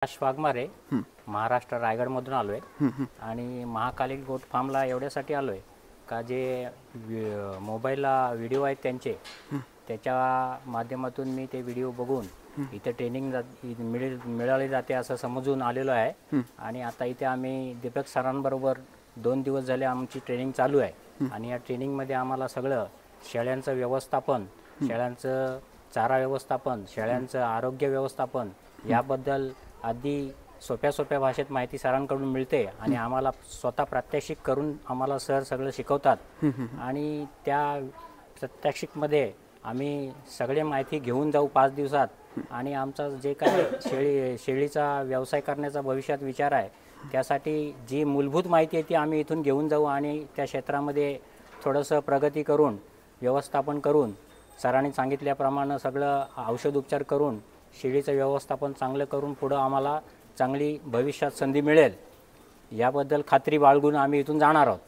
आकाश वाघमारे महाराष्ट्र रायगडमधून आलो आहे आणि महाकालिक गोट फार्मला एवढ्यासाठी आलो आहे का जे मोबाईलला व्हिडिओ आहेत त्यांचे त्याच्या माध्यमातून मी ते व्हिडिओ बघून इथे ट्रेनिंग मिळाली जाते असं समजून आलेलो आहे आणि आता इथे आम्ही दीपक सरांबरोबर 2 दिवस झाले आमची ट्रेनिंग चालू आहे आणि या ट्रेनिंगमध्ये आम्हाला सगळं शेळ्यांचं व्यवस्थापन, शेळ्यांचं चारा व्यवस्थापन, शेळ्यांचं आरोग्य व्यवस्थापन याबद्दल अगदी सोप्या भाषेत माहिती सरांकडून मिळते आणि आम्हाला स्वतः प्रात्यक्षिक करून आम्हाला सर सगळं शिकवतात आणि त्या प्रात्यक्षिकमध्ये आम्ही सगळे माहिती घेऊन जाऊ 5 दिवसात आणि आमचा जे काही शेळीचा व्यवसाय करण्याचा भविष्यात विचार आहे त्यासाठी जी मूलभूत माहिती आहे ती आम्ही इथून घेऊन जाऊ आणि त्या क्षेत्रामध्ये थोडंसं प्रगती करून व्यवस्थापन करून सरांनी सांगितल्याप्रमाणे सगळं औषध उपचार करून शेळीचं व्यवस्थापन चांगलं करून पुढं आम्हाला चांगली भविष्यात संधी मिळेल याबद्दल खात्री बाळगून आम्ही इथून जाणार आहोत।